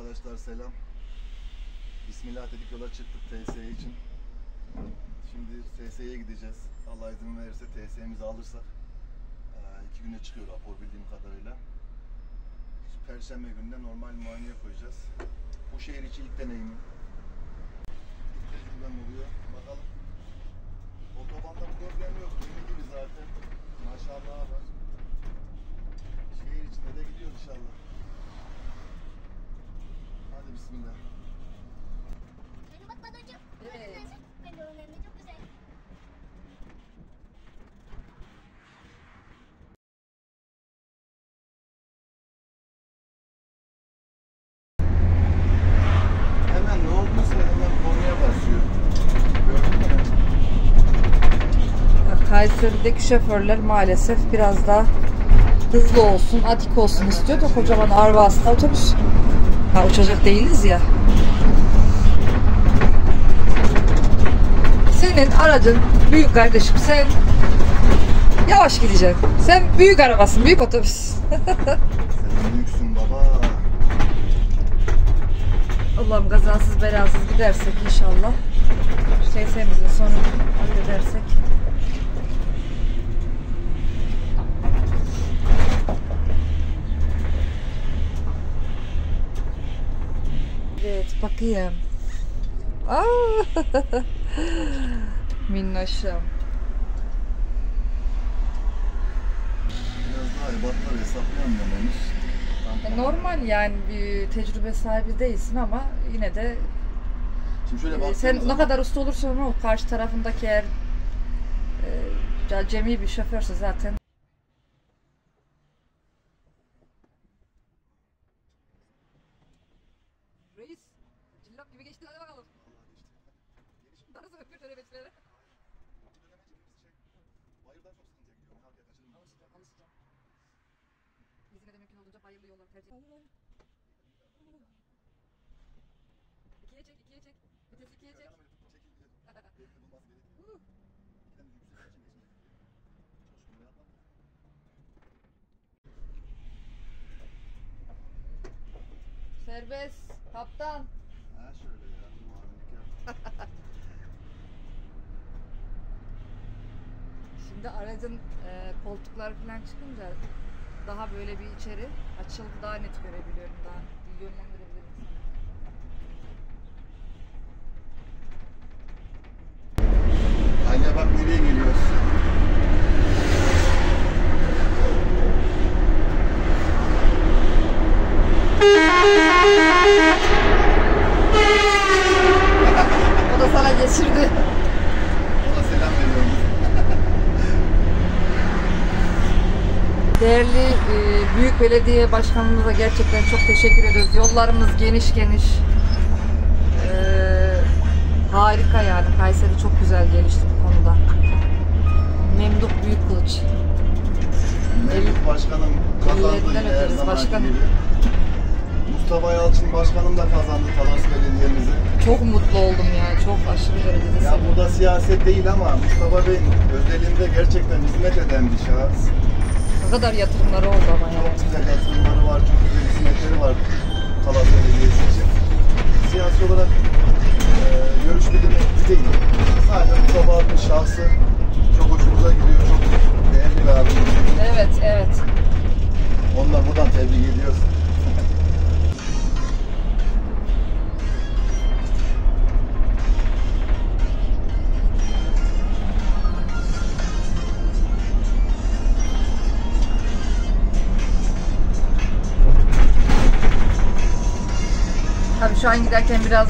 Arkadaşlar selam. Bismillah dedik, yola çıktık TS için. Şimdi TS'ye gideceğiz. Allah izin verirse TS'mizi alırsak 2 güne çıkıyor rapor bildiğim kadarıyla. Perşembe gününe normal muayeneye koyacağız. Bu şehir içi ilk deneyimim. İlk tecrübem oluyor. Bakalım. Otobanda problem yok. Yeni gibi zaten. Maşallah var. Şehir içinde de gidiyor inşallah. Hadi bismillah. Bak babacığım. Evet. Ben de önemli, çok güzel. Hemen ne olduysa hemen konuya basıyor. Gördün mü? Kayseri'deki şoförler maalesef biraz daha hızlı olsun, atik olsun istiyor da kocaman ağır vasıta otobüs. Ha, uçacak değiliz ya. Senin aracın büyük kardeşim. Sen yavaş gideceksin. Sen büyük arabasın, büyük otobüs. Sen büyüksün baba. Allah'ım kazasız belasız gidersek inşallah. TS'mizin sonunu halledersek. Evet, bakayım. Aa! Minnoşum. Biraz daha ebatları hesaplayamıyorum henüz. Normal yani bir tecrübe sahibi değilsin ama yine de Şimdi şöyle baktığım sen zaman, ne kadar usta olursan ol, karşı tarafındaki eğer cemi bir şoförse zaten. Reis, cillop gibi geçti, hadi bakalım. Nasıl öpür dönemeçleri? bayırdan çok sıkıntıya gidiyorum. Arkaya kaçırdım. Alışacağım. İzine de mümkün olduğunca bayırlı yolları tercih et. İkiye çek, ikiye çek. Vites ikiye çek. Serbest, kaptan. Ha şöyle ya. Muavinlik yap. Şimdi aracın koltukları falan çıkınca daha böyle bir içeri açıldı, daha net görebiliyorum, daha iyi yönlendirebilirim sana. Anya bak nereye geliyoruz. O da sana geçirdi. Ona selam veriyorum. Değerli Büyük Belediye Başkanımıza gerçekten çok teşekkür ediyoruz. Yollarımız geniş geniş. Harika yani. Kayseri çok güzel gelişti bu konuda. Memduh Büyükkılıç. Mevlüt Başkanım kazandı Ellerinden yine her öperiz zamanki başkanım. gibi. Mustafa Yalçın Başkanım da kazandı Talas Belediye'mizi. Çok mutlu oldum yani. Çok aşırı derecede Ya sevindim. burada siyaset değil ama Mustafa Bey'in özelinde gerçekten hizmet eden bir şahıs. Ne kadar yatırımları oldu ama Çok yani. güzel yatırımları var, çok güzel hizmetleri var Talas Belediyesi için. Siyasi olarak görüş bilimi değil. Sadece Mustafa abinin şahsı çok hoşumuza gidiyor, çok değerli bir abimiz. Evet, evet. Ondan buradan tebrik ediyoruz. Tabii şu an giderken biraz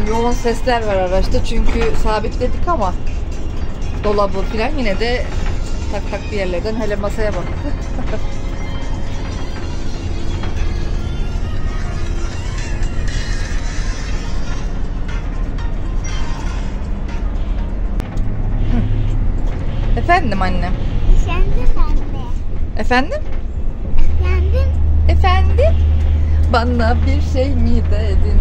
yoğun sesler var araçta çünkü sabitledik ama dolabı falan yine de tak tak bir yerlerden hele masaya baktı. Efendim annem. Üşendim ben de. Efendim? Üşendim. Efendim? Bana bir şey mi dedin?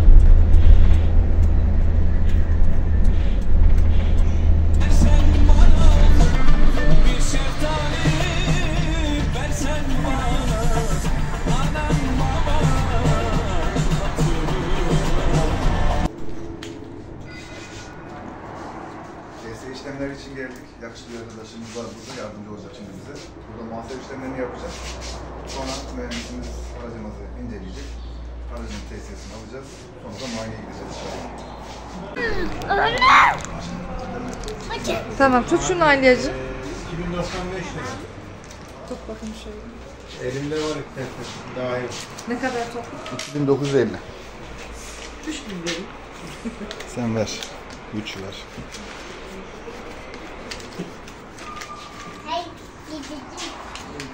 için geldik. Yakışıklı bir arkadaşımız var burada, yardımcı olacak şimdi bize. Burada muhasebe işlemlerini yapacak. Sonra mühendisimiz aracımızı inceleyecek. Aracın TSE'sini alacağız. Sonra da muayeneye gideceğiz inşallah. Tamam, tut şunu Alyacığım. 2095 lira. Tut bakayım şöyle. Elimde var istersen. Daha iyi. Ne kadar top? 2950. 3000 verin. Sen ver. 3 ver. Hey, gideceğim.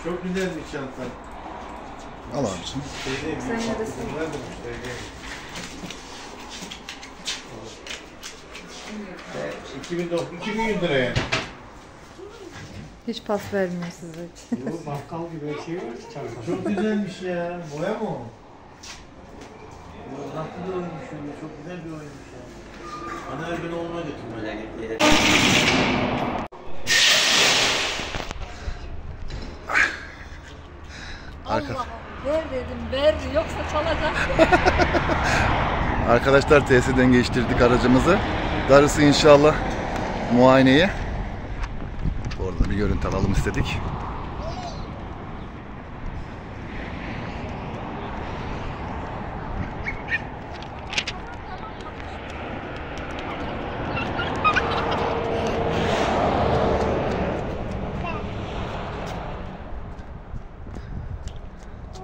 Çok güzel bir çanta. Al abicim. Sen neredesin? Evet, 2100 liraya. Hiç pas vermiyor size. Bu bakkal gibi bir şey var ki çanta. Çok güzelmiş ya. Boya mı o? Nasıl bir oyunmuş öyle? Çok güzel bir oyunmuş ya. Bana her gün olma götürme. Allah ver dedim, ver yoksa çalacak. Arkadaşlar TSE'den geçtirdik aracımızı. Darısı inşallah muayeneye. Orada bir görüntü alalım istedik.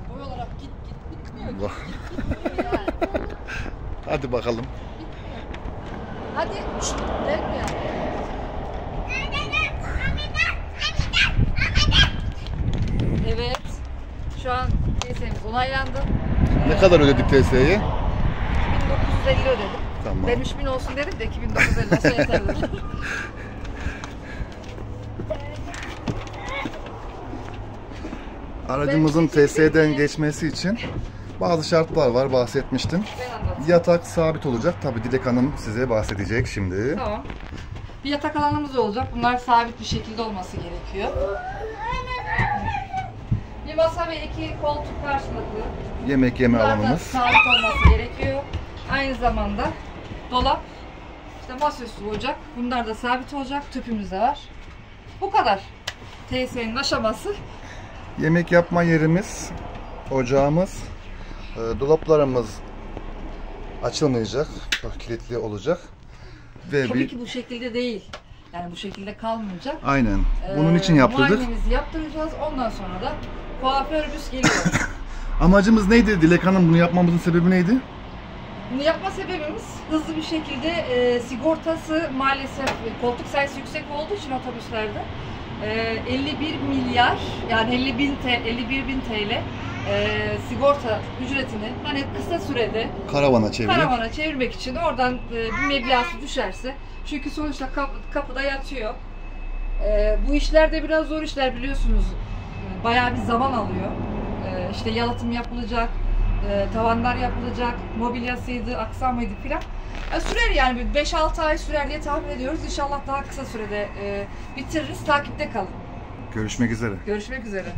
Boy olarak git bitmiyor. Vah. Hadi bakalım. Hadi verme ya. Evet. Şu an TSE'miz onaylandı. Ne kadar ödedik TSE'ye? 2950 ödedim. Tamam. Ben 3000 olsun dedim de 2950 olsa yeter dedim. Aracımızın TSE'den geçmesi için bazı şartlar var, bahsetmiştim. Ben anlatayım. Yatak sabit olacak. Tabii Dilek Hanım size bahsedecek şimdi. Tamam. Bir yatak alanımız olacak. Bunlar sabit bir şekilde olması gerekiyor. Bir masa ve 2 koltuk karşılıklı. Yemek yeme Bunlar da alanımız. sabit olması gerekiyor. Aynı zamanda dolap, işte masaüstü ocak. Bunlar da sabit olacak. Tüpümüz de var. Bu kadar. TSE'nin aşaması. Yemek yapma yerimiz, ocağımız, dolaplarımız açılmayacak, kilitli olacak ve Tabii bir ki bu şekilde değil. Yani bu şekilde kalmayacak. aynen bunun için yaptırdık. Muayenemizi yaptıracağız. Ondan sonra da kuaförümüz geliyor. Amacımız neydi? Dilek Hanım bunu yapmamızın sebebi neydi? Bunu yapma sebebimiz hızlı bir şekilde sigortası maalesef koltuk sayısı yüksek olduğu için otobüslerde 51 milyar yani 51 bin TL sigorta ücretini hani kısa sürede karavana çevirmek için oradan bir meblağsı düşerse çünkü sonuçta kapıda yatıyor. Bu işler de biraz zor işler biliyorsunuz. Bayağı bir zaman alıyor. İşte yalıtım yapılacak, tavanlar yapılacak, mobilyasıydı, aksamıydı filan. Sürer yani 5-6 ay sürer diye tahmin ediyoruz. İnşallah daha kısa sürede bitiririz. Takipte kalın. Görüşmek üzere. Görüşmek üzere.